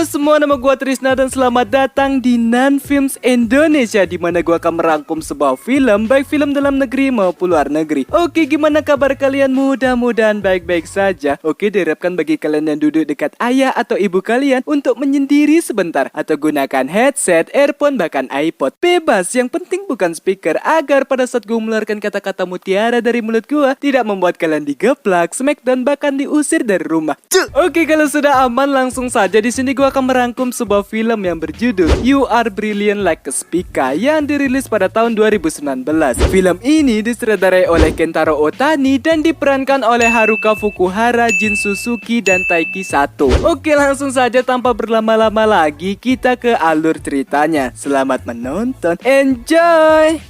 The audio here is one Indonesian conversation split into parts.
semua, nama gua Trisna dan selamat datang di Nan Films Indonesia, di mana gua akan merangkum sebuah film, baik film dalam negeri maupun luar negeri. Oke, gimana kabar kalian? Mudah-mudahan baik-baik saja. Oke, diharapkan bagi kalian yang duduk dekat ayah atau ibu kalian untuk menyendiri sebentar atau gunakan headset, earphone, bahkan iPod. Bebas, yang penting bukan speaker, agar pada saat gua mengeluarkan kata-kata mutiara dari mulut gua tidak membuat kalian digeplak, smack, dan bahkan diusir dari rumah. Oke, kalau sudah aman, langsung saja di sini gua akan merangkum sebuah film yang berjudul You Are Brilliant Like a Spica yang dirilis pada tahun 2019. Film ini disutradarai oleh Kentaro Otani dan diperankan oleh Haruka Fukuhara, Jin Suzuki, dan Taiki Sato. Oke, langsung saja tanpa berlama-lama lagi kita ke alur ceritanya. Selamat menonton, enjoy!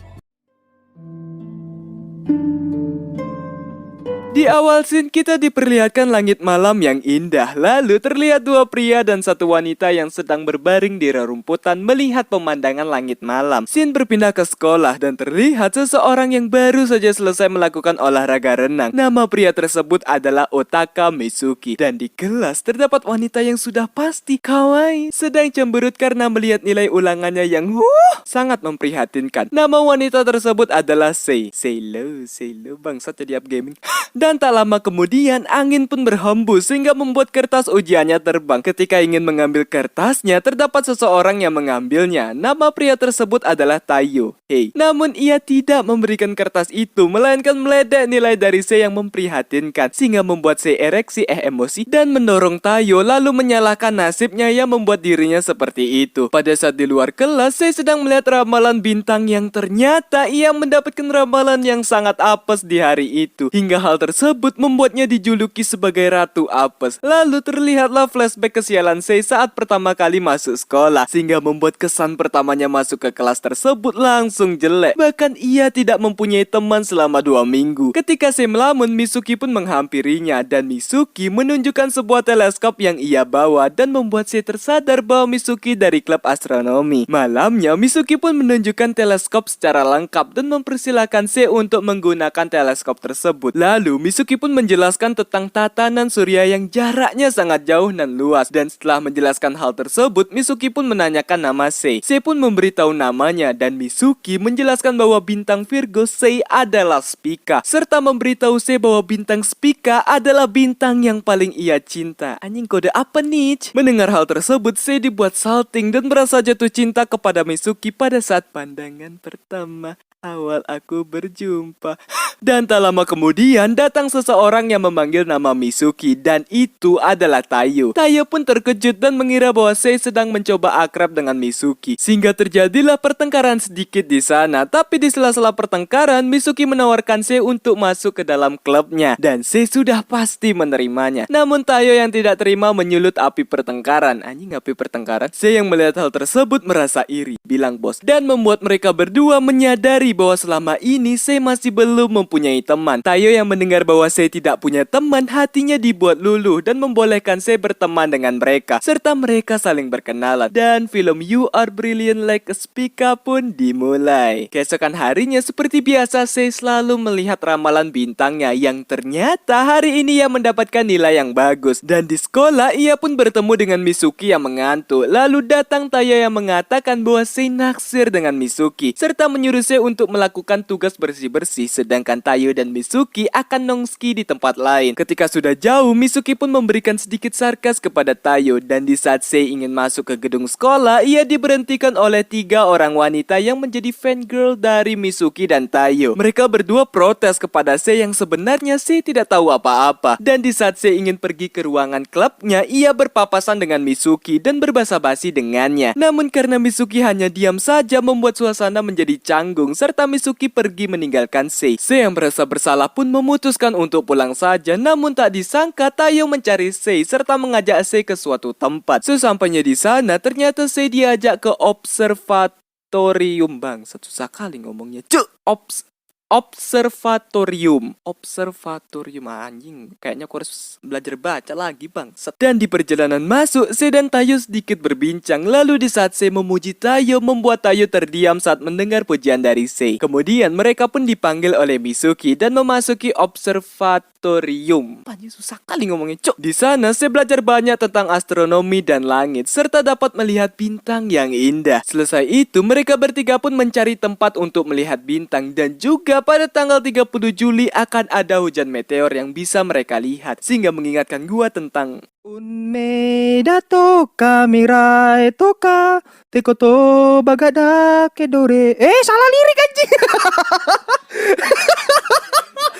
Di awal scene kita diperlihatkan langit malam yang indah. Lalu terlihat dua pria dan satu wanita yang sedang berbaring di rerumputan melihat pemandangan langit malam. Scene berpindah ke sekolah dan terlihat seseorang yang baru saja selesai melakukan olahraga renang. Nama pria tersebut adalah Otaka Mizuki. Dan di kelas terdapat wanita yang sudah pasti kawaii sedang cemberut karena melihat nilai ulangannya yang sangat memprihatinkan. Nama wanita tersebut adalah Sei. Say low bangsat jadi up gaming. Dan tak lama kemudian angin pun berhembus sehingga membuat kertas ujiannya terbang. Ketika ingin mengambil kertasnya, terdapat seseorang yang mengambilnya. Nama pria tersebut adalah Tayo. Namun ia tidak memberikan kertas itu, melainkan meledek nilai dari Sei yang memprihatinkan, sehingga membuat Sei emosi dan mendorong Tayo, lalu menyalahkan nasibnya yang membuat dirinya seperti itu. Pada saat di luar kelas, Sei sedang melihat ramalan bintang yang ternyata ia mendapatkan ramalan yang sangat apes di hari itu. Hingga hal tersebut membuatnya dijuluki sebagai Ratu Apes. Lalu terlihatlah flashback kesialan Sei saat pertama kali masuk sekolah, sehingga membuat kesan pertamanya masuk ke kelas tersebut langsung jelek. Bahkan ia tidak mempunyai teman selama 2 minggu. Ketika Sei melamun, Mizuki pun menghampirinya dan Mizuki menunjukkan sebuah teleskop yang ia bawa dan membuat Sei tersadar bahwa Mizuki dari klub astronomi. Malamnya Mizuki pun menunjukkan teleskop secara lengkap dan mempersilahkan Sei untuk menggunakan teleskop tersebut. Lalu Mizuki pun menjelaskan tentang tatanan surya yang jaraknya sangat jauh dan luas. Dan setelah menjelaskan hal tersebut, Mizuki pun menanyakan nama Sei. Sei pun memberitahu namanya dan Mizuki menjelaskan bahwa bintang Virgo Sei adalah Spica, serta memberitahu Sei bahwa bintang Spica adalah bintang yang paling ia cinta. Anjing, kode apa nih? Mendengar hal tersebut, Sei dibuat salting dan merasa jatuh cinta kepada Mizuki pada saat pandangan pertama awal aku berjumpa. Dan tak lama kemudian datang seseorang yang memanggil nama Mizuki, dan itu adalah Tayo. Tayo pun terkejut dan mengira bahwa Sei sedang mencoba akrab dengan Mizuki, sehingga terjadilah pertengkaran sedikit di sana. Tapi di sela-sela pertengkaran, Mizuki menawarkan Sei untuk masuk ke dalam klubnya, dan Sei sudah pasti menerimanya. Namun Tayo yang tidak terima menyulut api pertengkaran. Anjing, api pertengkaran. Sei yang melihat hal tersebut merasa iri, bilang bos, dan membuat mereka berdua menyadari bahwa selama ini Sei masih belum mempunyai teman. Tayo yang mendengar bahwa Sei tidak punya teman, hatinya dibuat luluh dan membolehkan Sei berteman dengan mereka, serta mereka saling berkenalan. Dan film You Are Brilliant Like a Spica pun dimulai. Keesokan harinya seperti biasa, Sei selalu melihat ramalan bintangnya yang ternyata hari ini ia mendapatkan nilai yang bagus. Dan di sekolah ia pun bertemu dengan Mizuki yang mengantuk. Lalu datang Tayo yang mengatakan bahwa Sei naksir dengan Mizuki, serta menyuruh Sei untuk melakukan tugas bersih-bersih, sedangkan Tayo dan Mizuki akan nongski di tempat lain. Ketika sudah jauh, Mizuki pun memberikan sedikit sarkas kepada Tayo, dan di saat Sei ingin masuk ke gedung sekolah, ia diberhentikan oleh 3 orang wanita yang menjadi fangirl dari Mizuki dan Tayo. Mereka berdua protes kepada Sei yang sebenarnya Sei tidak tahu apa-apa. Dan di saat Sei ingin pergi ke ruangan klubnya, ia berpapasan dengan Mizuki dan berbasa-basi dengannya. Namun karena Mizuki hanya diam saja, membuat suasana menjadi canggung, serta Mizuki pergi meninggalkan Sei. Sei yang merasa bersalah pun memutuskan untuk pulang saja. Namun tak disangka Tayo mencari Sei serta mengajak Sei ke suatu tempat. Sesampainya di sana, ternyata Sei diajak ke observatorium. Bang, susah kali ngomongnya. Observatorium anjing, kayaknya aku harus belajar baca lagi bang. Dan di perjalanan masuk, Sei dan Tayo sedikit berbincang. Lalu di saat Sei memuji Tayo, membuat Tayo terdiam saat mendengar pujian dari Sei. Kemudian mereka pun dipanggil oleh Mizuki dan memasuki observatorium observatorium. Panjang susah kali ngomongnya, cok. Di sana saya belajar banyak tentang astronomi dan langit serta dapat melihat bintang yang indah. Selesai itu, mereka bertiga pun mencari tempat untuk melihat bintang dan juga pada tanggal 30 Juli akan ada hujan meteor yang bisa mereka lihat sehingga mengingatkan gua tentang Unmei toka mirai toka tekoto bagada kedore. Salah lirik anjing.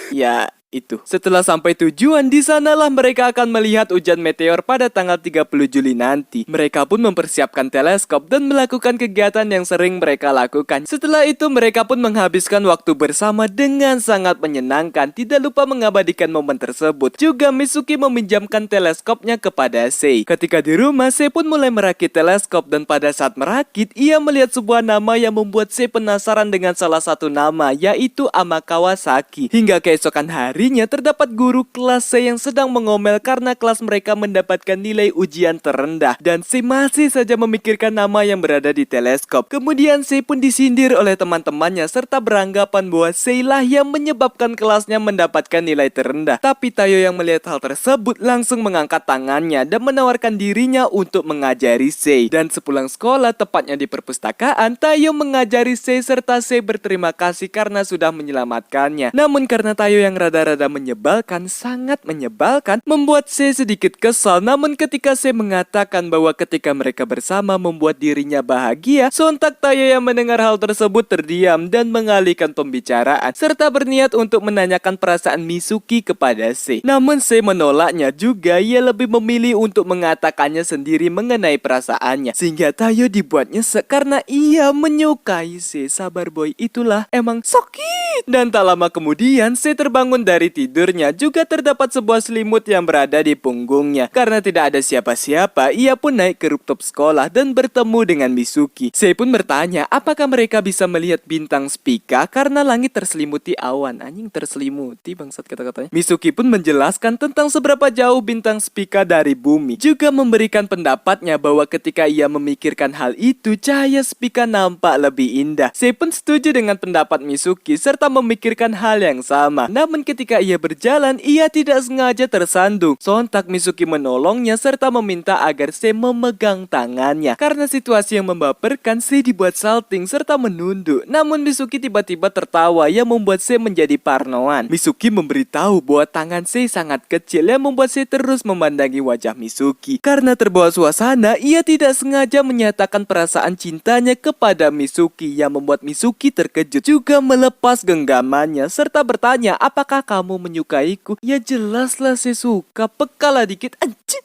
Ya, itu. Setelah sampai tujuan, di sanalah mereka akan melihat hujan meteor pada tanggal 30 Juli nanti. Mereka pun mempersiapkan teleskop dan melakukan kegiatan yang sering mereka lakukan. Setelah itu, mereka pun menghabiskan waktu bersama dengan sangat menyenangkan. Tidak lupa mengabadikan momen tersebut. Juga Mitsuki meminjamkan teleskopnya kepada Sei. Ketika di rumah, Sei pun mulai merakit teleskop dan pada saat merakit, ia melihat sebuah nama yang membuat Sei penasaran dengan salah satu nama, yaitu Amakawa Saki. Hingga keesokan harinya terdapat guru kelas C yang sedang mengomel karena kelas mereka mendapatkan nilai ujian terendah dan C masih saja memikirkan nama yang berada di teleskop. Kemudian C pun disindir oleh teman-temannya serta beranggapan bahwa C lah yang menyebabkan kelasnya mendapatkan nilai terendah. Tapi Tayo yang melihat hal tersebut langsung mengangkat tangannya dan menawarkan dirinya untuk mengajari C. Dan sepulang sekolah, tepatnya di perpustakaan, Tayo mengajari C serta C berterima kasih karena sudah menyelamatkannya. Namun karena Tayo yang rada-rada menyebalkan, sangat menyebalkan, membuat C sedikit kesal. Namun ketika C mengatakan bahwa ketika mereka bersama membuat dirinya bahagia, sontak Tayo yang mendengar hal tersebut terdiam dan mengalihkan pembicaraan serta berniat untuk menanyakan perasaan Mitsuki kepada C. Namun C menolaknya juga. Ia lebih memilih untuk mengatakannya sendiri mengenai perasaannya sehingga Tayo dibuat nyesek karena ia menyukai C. Sabar boy, itulah emang sakit. Dan tak lama kemudian C terbangun dari tidurnya. Juga terdapat sebuah selimut yang berada di punggungnya. Karena tidak ada siapa-siapa, ia pun naik ke rooftop sekolah dan bertemu dengan Mitsuki. Sei pun bertanya apakah mereka bisa melihat bintang Spica karena langit terselimuti awan. Anjing, terselimuti bangsat kata-katanya. Mitsuki pun menjelaskan tentang seberapa jauh bintang Spica dari bumi. Juga memberikan pendapatnya bahwa ketika ia memikirkan hal itu, cahaya Spica nampak lebih indah. Sei pun setuju dengan pendapat Mitsuki serta memikirkan hal yang sama. Namun ketika ia berjalan, ia tidak sengaja tersandung. Sontak Mitsuki menolongnya serta meminta agar Sei memegang tangannya. Karena situasi yang membaperkan, Sei dibuat salting serta menunduk. Namun Mitsuki tiba-tiba tertawa yang membuat Sei menjadi parnoan. Mitsuki memberitahu bahwa tangan Sei sangat kecil yang membuat Sei terus memandangi wajah Mitsuki. Karena terbawa suasana, ia tidak sengaja menyatakan perasaan cintanya kepada Mitsuki yang membuat Mitsuki terkejut. Juga melepas genggamannya serta bertanya, apakah kamu menyukaiku? Ya jelaslah saya suka, pekalah dikit anjing.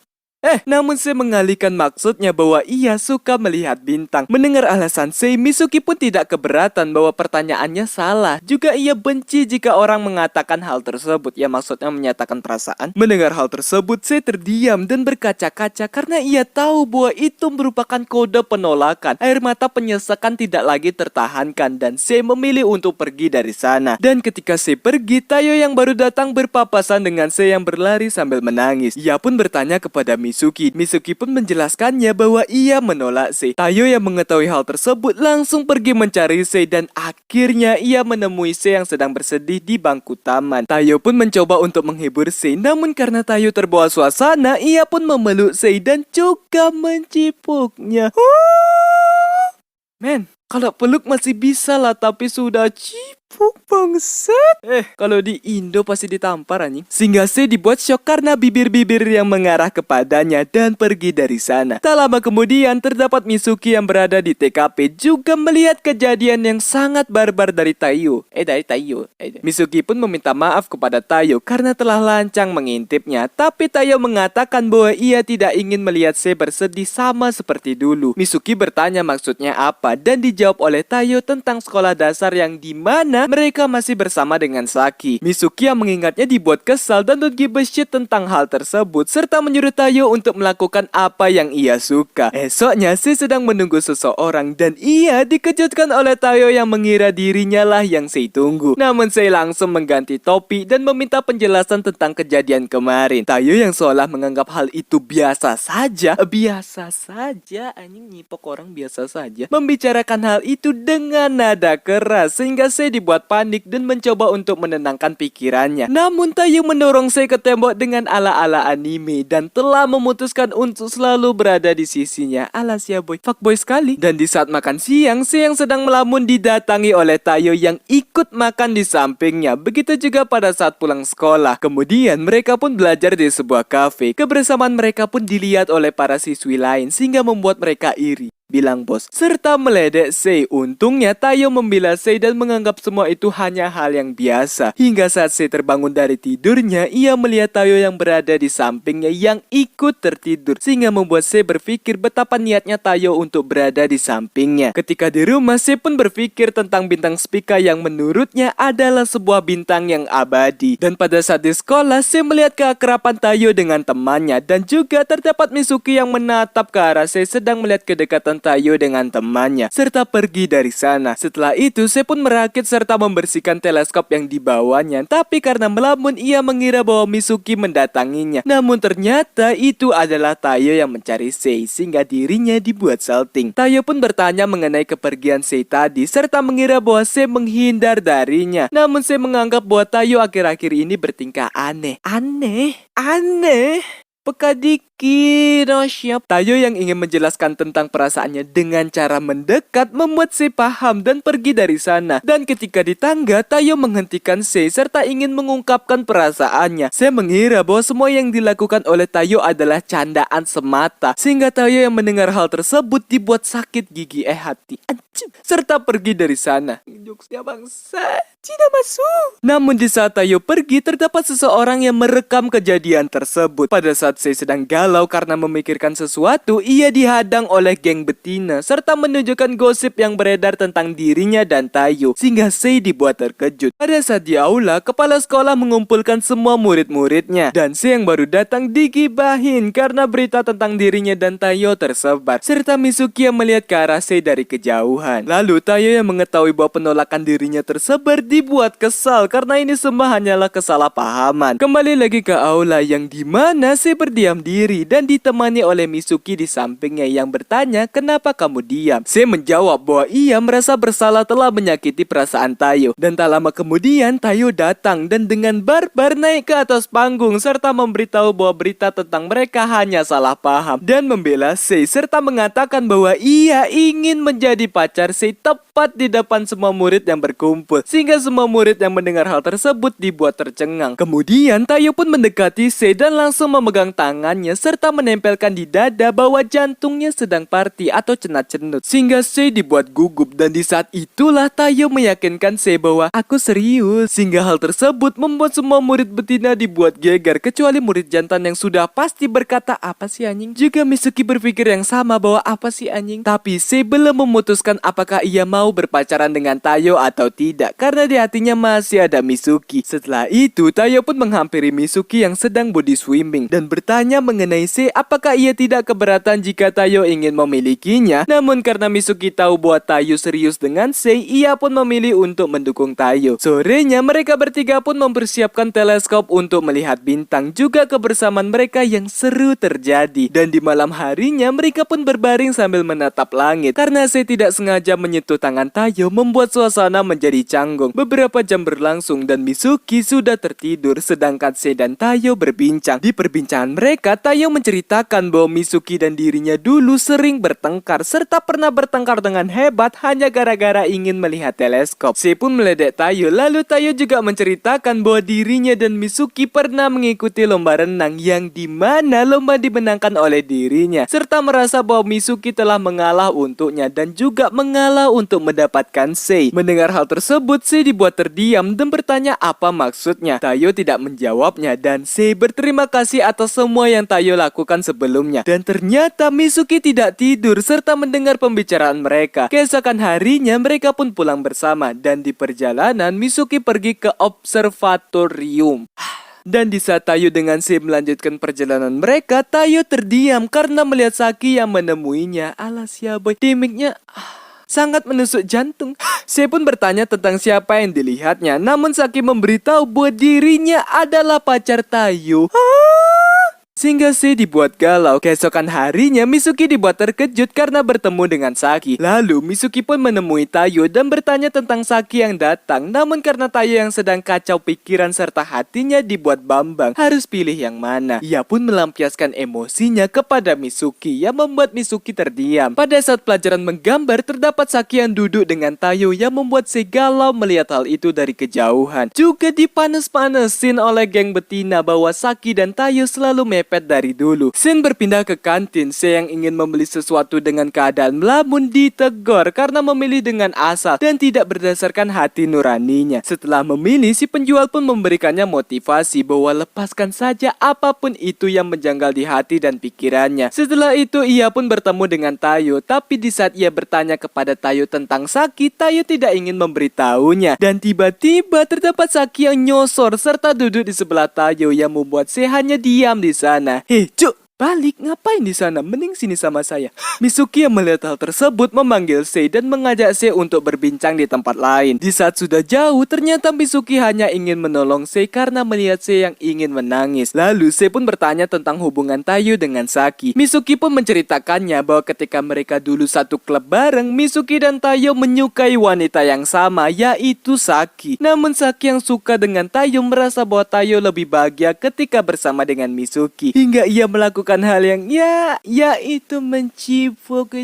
Namun Sei mengalihkan maksudnya bahwa ia suka melihat bintang. Mendengar alasan Sei, Mitsuki pun tidak keberatan bahwa pertanyaannya salah. Juga ia benci jika orang mengatakan hal tersebut. Ya maksudnya menyatakan perasaan. Mendengar hal tersebut, Sei terdiam dan berkaca-kaca karena ia tahu bahwa itu merupakan kode penolakan. Air mata penyesakan tidak lagi tertahankan dan Sei memilih untuk pergi dari sana. Dan ketika Sei pergi, Tayo yang baru datang berpapasan dengan Sei yang berlari sambil menangis. Ia pun bertanya kepada Mitsuki pun menjelaskannya bahwa ia menolak Sei. Tayo yang mengetahui hal tersebut langsung pergi mencari Sei dan akhirnya ia menemui Sei yang sedang bersedih di bangku taman. Tayo pun mencoba untuk menghibur Sei, namun karena Tayo terbawa suasana, ia pun memeluk Sei dan juga mencipuknya. Men, kalau peluk masih bisa lah, tapi sudah cipuk bangsat. Kalau di Indo pasti ditampar anjing. Sehingga Sei dibuat syok karena bibir-bibir yang mengarah kepadanya dan pergi dari sana. Tak lama kemudian terdapat Mitsuki yang berada di TKP juga melihat kejadian yang sangat barbar dari Tayo. Mitsuki pun meminta maaf kepada Tayo karena telah lancang mengintipnya. Tapi Tayo mengatakan bahwa ia tidak ingin melihat Sei bersedih sama seperti dulu. Mitsuki bertanya maksudnya apa dan dijawab oleh Tayo tentang sekolah dasar yang dimana mereka masih bersama dengan Saki. Mitsuki yang mengingatnya dibuat kesal dan don't give a shit tentang hal tersebut serta menyuruh Tayo untuk melakukan apa yang ia suka. Esoknya Sei sedang menunggu seseorang dan ia dikejutkan oleh Tayo yang mengira dirinya lah yang Sei tunggu. Namun Sei langsung mengganti topi dan meminta penjelasan tentang kejadian kemarin. Tayo yang seolah menganggap hal itu biasa saja, anjing nyipok orang biasa saja, membicarakan hal itu dengan nada keras sehingga Sei dibuat membuat panik dan mencoba untuk menenangkan pikirannya. Namun Tayo mendorong Sei ke tembok dengan ala-ala anime dan telah memutuskan untuk selalu berada di sisinya. Alas ya boy, fuckboy sekali. Dan di saat makan siang, Sei yang sedang melamun didatangi oleh Tayo yang ikut makan di sampingnya. Begitu juga pada saat pulang sekolah. Kemudian mereka pun belajar di sebuah kafe. Kebersamaan mereka pun dilihat oleh para siswi lain sehingga membuat mereka iri, bilang bos, serta meledek Sei. Untungnya Tayo membela Sei dan menganggap semua itu hanya hal yang biasa. Hingga saat Sei terbangun dari tidurnya, ia melihat Tayo yang berada di sampingnya yang ikut tertidur, sehingga membuat Sei berpikir betapa niatnya Tayo untuk berada di sampingnya. Ketika di rumah, Sei pun berpikir tentang bintang Spica yang menurutnya adalah sebuah bintang yang abadi. Dan pada saat di sekolah, Sei melihat keakraban Tayo dengan temannya, dan juga terdapat Mizuki yang menatap ke arah Sei sedang melihat kedekatan Tayo dengan temannya, serta pergi dari sana. Setelah itu, Sei pun merakit serta membersihkan teleskop yang dibawanya. Tapi karena melamun, ia mengira bahwa Mizuki mendatanginya. Namun ternyata itu adalah Tayo yang mencari Sei, sehingga dirinya dibuat salting. Tayo pun bertanya mengenai kepergian Sei tadi, serta mengira bahwa Sei menghindar darinya. Namun Sei menganggap bahwa Tayo akhir-akhir ini bertingkah aneh. Peka dikit, oh siap. Tayo yang ingin menjelaskan tentang perasaannya dengan cara mendekat membuat Sei paham dan pergi dari sana. Dan ketika di tangga, Tayo menghentikan Sei serta ingin mengungkapkan perasaannya. Sei mengira bahwa semua yang dilakukan oleh Tayo adalah candaan semata, sehingga Tayo yang mendengar hal tersebut dibuat sakit gigi hati. Serta pergi dari sana. Jokesnya bangsa, tidak masuk. Namun di saat Tayo pergi, terdapat seseorang yang merekam kejadian tersebut. Pada saat Sei sedang galau karena memikirkan sesuatu, ia dihadang oleh geng betina serta menunjukkan gosip yang beredar tentang dirinya dan Tayo, sehingga Sei dibuat terkejut. Pada saat di aula, kepala sekolah mengumpulkan semua murid-muridnya, dan Sei yang baru datang digibahin karena berita tentang dirinya dan Tayo tersebar, serta Mizuki yang melihat ke arah Sei dari kejauhan. Lalu Tayo yang mengetahui bahwa penolakan dirinya tersebar dibuat kesal karena ini semua hanyalah kesalahpahaman. Kembali lagi ke aula yang dimana Sei berdiam diri dan ditemani oleh Mizuki di sampingnya yang bertanya, kenapa kamu diam? Sei menjawab bahwa ia merasa bersalah telah menyakiti perasaan Tayo. Dan tak lama kemudian Tayo datang dan dengan barbar naik ke atas panggung serta memberitahu bahwa berita tentang mereka hanya salah paham dan membela Sei serta mengatakan bahwa ia ingin menjadi pacar Sei tepat di depan semua murid yang berkumpul, sehingga semua murid yang mendengar hal tersebut dibuat tercengang. Kemudian Tayo pun mendekati Sei dan langsung memegang tangannya serta menempelkan di dada bahwa jantungnya sedang party atau cenat-cenut, sehingga Sei dibuat gugup. Dan di saat itulah Tayo meyakinkan Sei bahwa aku serius, sehingga hal tersebut membuat semua murid betina dibuat geger kecuali murid jantan yang sudah pasti berkata apa sih anjing. Juga Mizuki berpikir yang sama bahwa apa sih anjing. Tapi Sei belum memutuskan apakah ia mau berpacaran dengan Tayo atau tidak karena di hatinya masih ada Mizuki. Setelah itu Tayo pun menghampiri Mizuki yang sedang body swimming dan bertanya mengenai Sei apakah ia tidak keberatan jika Tayo ingin memilikinya. Namun karena Mizuki tahu bahwa Tayo serius dengan Sei, ia pun memilih untuk mendukung Tayo. Sorenya mereka bertiga pun mempersiapkan teleskop untuk melihat bintang. Juga kebersamaan mereka yang seru terjadi. Dan di malam harinya mereka pun berbaring sambil menatap langit. Karena Sei tidak sengaja menyentuh tangan Tayo membuat suasana menjadi canggung. Beberapa jam berlangsung dan Mizuki sudah tertidur sedangkan Sei dan Tayo berbincang. Di perbincangan mereka, Tayo menceritakan bahwa Mizuki dan dirinya dulu sering bertengkar serta pernah bertengkar dengan hebat hanya gara-gara ingin melihat teleskop. Sei pun meledek Tayo. Lalu Tayo juga menceritakan bahwa dirinya dan Mizuki pernah mengikuti lomba renang yang dimana lomba dimenangkan oleh dirinya, serta merasa bahwa Mizuki telah mengalah untuknya dan juga mengalah untuk mendapatkan Sei. Mendengar hal tersebut, Sei dibuat terdiam dan bertanya apa maksudnya. Tayo tidak menjawabnya dan Sei berterima kasih atas semua yang Tayo lakukan sebelumnya. Dan ternyata Mizuki tidak tidur serta mendengar pembicaraan mereka. Keesokan harinya mereka pun pulang bersama dan di perjalanan Mizuki pergi ke observatorium. Dan di saat Tayo dengan Sei melanjutkan perjalanan mereka, Tayo terdiam karena melihat Saki yang menemuinya. Alas ya boy, dimiknya sangat menusuk jantung. Sei pun bertanya tentang siapa yang dilihatnya, namun Saki memberitahu bahwa dirinya adalah pacar Tayo. sehingga Sei dibuat galau. Keesokan harinya Mitsuki dibuat terkejut karena bertemu dengan Saki. Lalu Mitsuki pun menemui Tayo dan bertanya tentang Saki yang datang. Namun karena Tayo yang sedang kacau pikiran serta hatinya dibuat Bambang harus pilih yang mana. Ia pun melampiaskan emosinya kepada Mitsuki yang membuat Mitsuki terdiam. Pada saat pelajaran menggambar terdapat Saki yang duduk dengan Tayo yang membuat Sei galau melihat hal itu dari kejauhan. Juga dipanas-panasin oleh geng betina bahwa Saki dan Tayo selalu mepet dari dulu. Scene berpindah ke kantin. Sei yang ingin membeli sesuatu dengan keadaan melamun ditegur karena memilih dengan asal dan tidak berdasarkan hati nuraninya. Setelah memilih, si penjual pun memberikannya motivasi bahwa lepaskan saja apapun itu yang menjanggal di hati dan pikirannya. Setelah itu ia pun bertemu dengan Tayo, tapi di saat ia bertanya kepada Tayo tentang Saki, Tayo tidak ingin memberitahunya. Dan tiba-tiba terdapat Saki yang nyosor serta duduk di sebelah Tayo yang membuat Sei hanya diam di sana. Hei, cuk! Balik, ngapain di sana? Mending sini sama saya. Mitsuki yang melihat hal tersebut memanggil Sei dan mengajak Sei untuk berbincang di tempat lain. Di saat sudah jauh, ternyata Mitsuki hanya ingin menolong Sei karena melihat Sei yang ingin menangis. Lalu Sei pun bertanya tentang hubungan Tayo dengan Saki. Mitsuki pun menceritakannya bahwa ketika mereka dulu satu klub bareng, Mitsuki dan Tayo menyukai wanita yang sama, yaitu Saki. Namun Saki yang suka dengan Tayo merasa bahwa Tayo lebih bahagia ketika bersama dengan Mitsuki. Hingga ia melakukan hal yang yaitu mencipok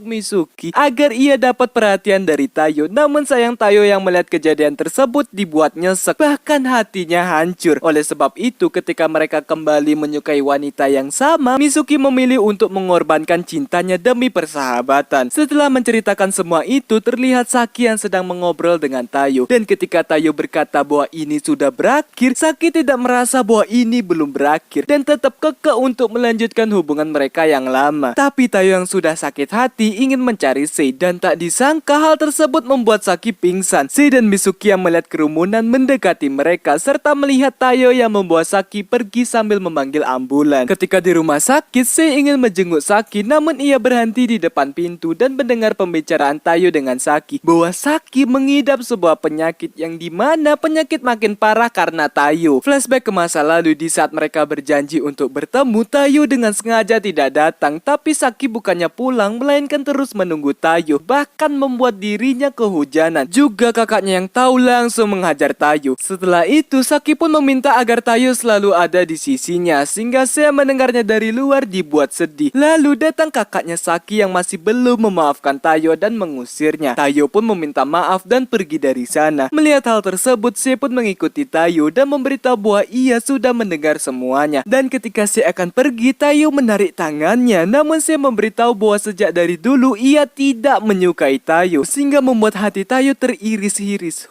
Mitsuki agar ia dapat perhatian dari Tayo. Namun sayang Tayo yang melihat kejadian tersebut dibuat nyesek, bahkan hatinya hancur. Oleh sebab itu ketika mereka kembali menyukai wanita yang sama, Mitsuki memilih untuk mengorbankan cintanya demi persahabatan. Setelah menceritakan semua itu, terlihat Saki yang sedang mengobrol dengan Tayo. Dan ketika Tayo berkata bahwa ini sudah berakhir, Saki tidak merasa bahwa ini belum berakhir dan tetap kekeh untuk melanjutkan hubungan mereka yang lama. Tapi Tayo yang sudah sakit hati ingin mencari Sei dan tak disangka hal tersebut membuat Saki pingsan. Sei dan Mitsuki yang melihat kerumunan mendekati mereka serta melihat Tayo yang membawa Saki pergi sambil memanggil ambulan. Ketika di rumah sakit, Sei ingin menjenguk Saki namun ia berhenti di depan pintu dan mendengar pembicaraan Tayo dengan Saki bahwa Saki mengidap sebuah penyakit yang dimana penyakit makin parah karena Tayo. Flashback ke masa lalu di saat mereka berjanji untuk bertemu, Tayo dengan sengaja tidak datang, tapi Saki bukannya pulang, melainkan terus menunggu Tayo, bahkan membuat dirinya kehujanan. Juga kakaknya yang tahu langsung menghajar Tayo. Setelah itu, Saki pun meminta agar Tayo selalu ada di sisinya, sehingga saya mendengarnya dari luar dibuat sedih. Lalu datang kakaknya Saki yang masih belum memaafkan Tayo dan mengusirnya. Tayo pun meminta maaf dan pergi dari sana. Melihat hal tersebut, saya pun mengikuti Tayo dan memberitahu bahwa ia sudah mendengar semuanya. Dan ketika saya akan pergi, Tayo menarik tangannya, namun saya memberitahu bahwa sejak dari dulu ia tidak menyukai Tayo, sehingga membuat hati Tayo teriris-iris.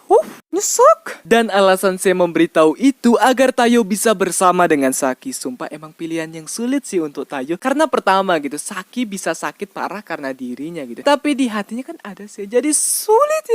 Nyesek. Dan alasan saya memberitahu itu agar Tayo bisa bersama dengan Saki. Sumpah emang pilihan yang sulit sih untuk Tayo. Karena pertama gitu, Saki bisa sakit parah karena dirinya gitu. Tapi di hatinya kan ada sih. Jadi sulit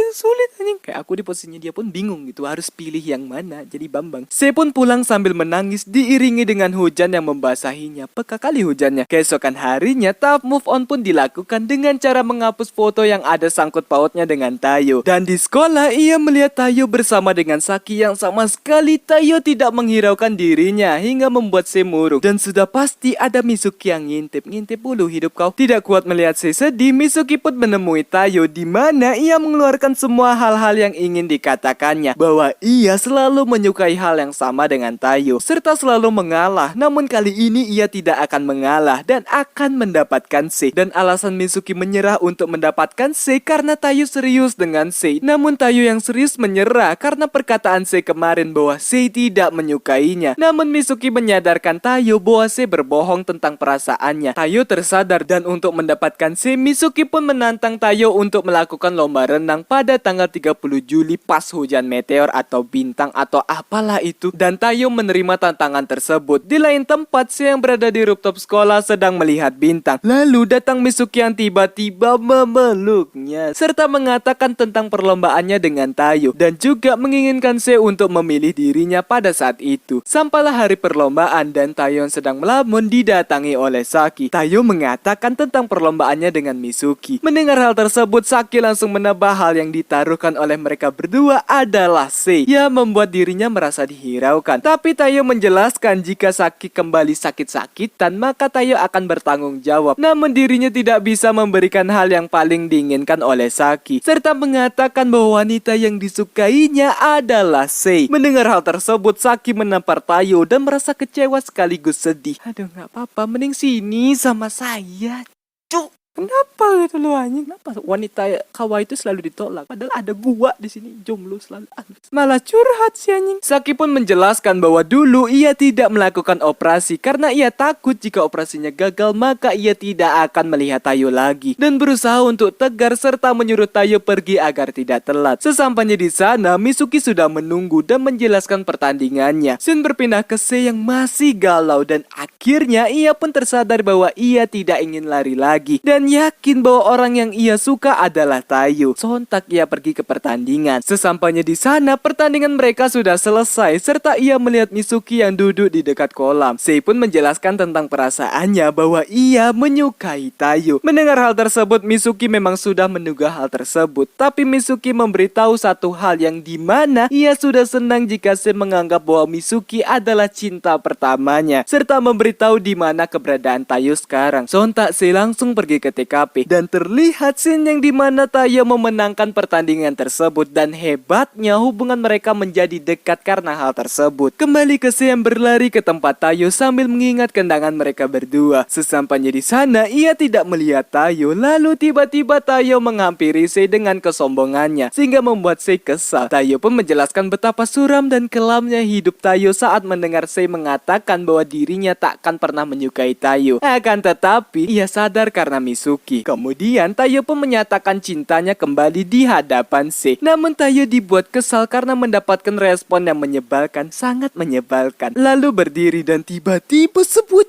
anjing. Kayak aku di posisinya dia pun bingung gitu, harus pilih yang mana. Jadi Bambang. Saya pun pulang sambil menangis diiringi dengan hujan yang membasahinya. Peka kali hujannya. Keesokan harinya, tahap move on pun dilakukan dengan cara menghapus foto yang ada sangkut pautnya dengan Tayo. Dan di sekolah ia melihat Tayo bersama dengan Saki yang sama sekali Tayo tidak menghiraukan dirinya hingga membuat Sei murung. Dan sudah pasti ada Mitsuki yang ngintip bulu hidup kau. Tidak kuat melihat Sei sedih, Mitsuki pun menemui Tayo di mana ia mengeluarkan semua hal-hal yang ingin dikatakannya, bahwa ia selalu menyukai hal yang sama dengan Tayo serta selalu mengalah. Namun kali ini ia tidak akan mengalah dan akan mendapatkan Sei. Dan alasan Mitsuki menyerah untuk mendapatkan Sei karena Tayo serius dengan Sei. Namun Tayo yang serius menyerah karena perkataan Sei kemarin bahwa Sei tidak menyukainya. Namun Mitsuki menyadarkan Tayo bahwa Sei berbohong tentang perasaannya. Tayo tersadar dan untuk mendapatkan Sei, Mitsuki pun menantang Tayo untuk melakukan lomba renang pada tanggal 30 Juli pas hujan meteor atau bintang atau apalah itu. Dan Tayo menerima tantangan tersebut. Di lain tempat, Sei yang berada di rooftop sekolah sedang melihat bintang. Lalu datang Mitsuki yang tiba-tiba memeluknya serta mengatakan tentang perlombaannya dengan Tayo dan juga menginginkan Sei untuk memilih dirinya pada saat itu. Sampailah hari perlombaan dan Tayo yang sedang melamun didatangi oleh Saki. Tayo mengatakan tentang perlombaannya dengan Mitsuki. Mendengar hal tersebut, Saki langsung menebak hal yang ditaruhkan oleh mereka berdua adalah Sei, yang membuat dirinya merasa dihiraukan. Tapi Tayo menjelaskan jika Saki kembali sakit-sakit kesakitan, maka Tayo akan bertanggung jawab. Namun dirinya tidak bisa memberikan hal yang paling diinginkan oleh Saki, serta mengatakan bahwa wanita yang disukainya adalah Sei. Mendengar hal tersebut, Saki menampar Tayo dan merasa kecewa sekaligus sedih. Aduh, nggak apa-apa, mending sini sama saya. Cuk. Kenapa gitu lo anjing? Kenapa wanita kawaii itu selalu ditolak? Padahal ada gua di sini jomblo selalu. Malah curhat si anjing. Saki pun menjelaskan bahwa dulu ia tidak melakukan operasi karena ia takut jika operasinya gagal maka ia tidak akan melihat Tayo lagi, dan berusaha untuk tegar serta menyuruh Tayo pergi agar tidak telat. Sesampainya di sana, Mizuki sudah menunggu dan menjelaskan pertandingannya. Shin berpindah ke Sei yang masih galau dan akhirnya ia pun tersadar bahwa ia tidak ingin lari lagi dan yakin bahwa orang yang ia suka adalah Tayo. Sontak ia pergi ke pertandingan. Sesampainya di sana, pertandingan mereka sudah selesai serta ia melihat Mizuki yang duduk di dekat kolam. Sei pun menjelaskan tentang perasaannya bahwa ia menyukai Tayo. Mendengar hal tersebut, Mizuki memang sudah menduga hal tersebut, tapi Mizuki memberitahu satu hal yang dimana ia sudah senang jika Sei menganggap bahwa Mizuki adalah cinta pertamanya, serta memberitahu di mana keberadaan Tayo sekarang. Sontak Sei langsung pergi ke TKP dan terlihat scene yang dimana Tayo memenangkan pertandingan tersebut, dan hebatnya hubungan mereka menjadi dekat karena hal tersebut. Kembali ke Sei yang berlari ke tempat Tayo sambil mengingat kendangan mereka berdua. Sesampainya di sana, ia tidak melihat Tayo, lalu tiba-tiba Tayo menghampiri Sei dengan kesombongannya sehingga membuat Sei kesal. Tayo pun menjelaskan betapa suram dan kelamnya hidup Tayo saat mendengar Sei mengatakan bahwa dirinya takkan pernah menyukai Tayo. Akan tetapi ia sadar karena Mizuki. Kemudian Tayo pun menyatakan cintanya kembali di hadapan Sei. Namun Tayo dibuat kesal karena mendapatkan respon yang menyebalkan, sangat menyebalkan. Lalu berdiri dan tiba-tiba sebuah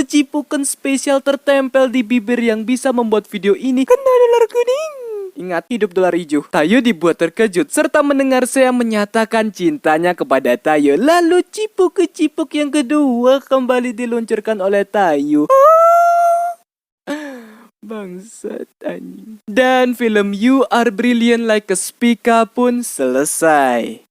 cipukan spesial tertempel di bibir yang bisa membuat video ini kena dolar kuning. Ingat, hidup dolar hijau. Tayo dibuat terkejut serta mendengar Sei yang menyatakan cintanya kepada Tayo. Lalu cipuk yang kedua kembali diluncurkan oleh Tayo. Bangsat anjing. Dan film You Are Brilliant Like a Spica pun selesai.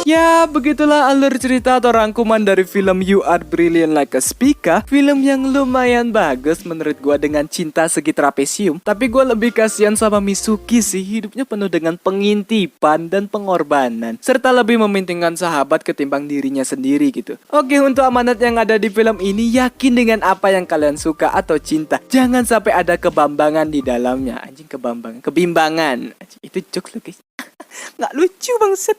Ya, begitulah alur cerita atau rangkuman dari film You Are Brilliant Like a Spica. Film yang lumayan bagus menurut gua dengan cinta segi trapesium. Tapi gua lebih kasihan sama Mizuki sih, hidupnya penuh dengan pengintipan dan pengorbanan, serta lebih mementingkan sahabat ketimbang dirinya sendiri gitu. Oke, untuk amanat yang ada di film ini, yakin dengan apa yang kalian suka atau cinta. Jangan sampai ada kebambangan di dalamnya. Anjing, kebimbangan. Anjing, itu jokes lo guys. Nggak lucu bangset.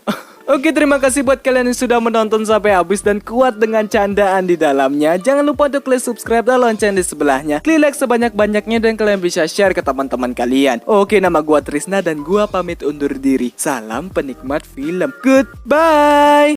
Oke, terima kasih buat kalian yang sudah menonton sampai habis dan kuat dengan candaan di dalamnya. Jangan lupa untuk klik subscribe dan lonceng di sebelahnya. Klik like sebanyak-banyaknya dan kalian bisa share ke teman-teman kalian. Oke, nama gua Trisna dan gua pamit undur diri. Salam penikmat film. Goodbye.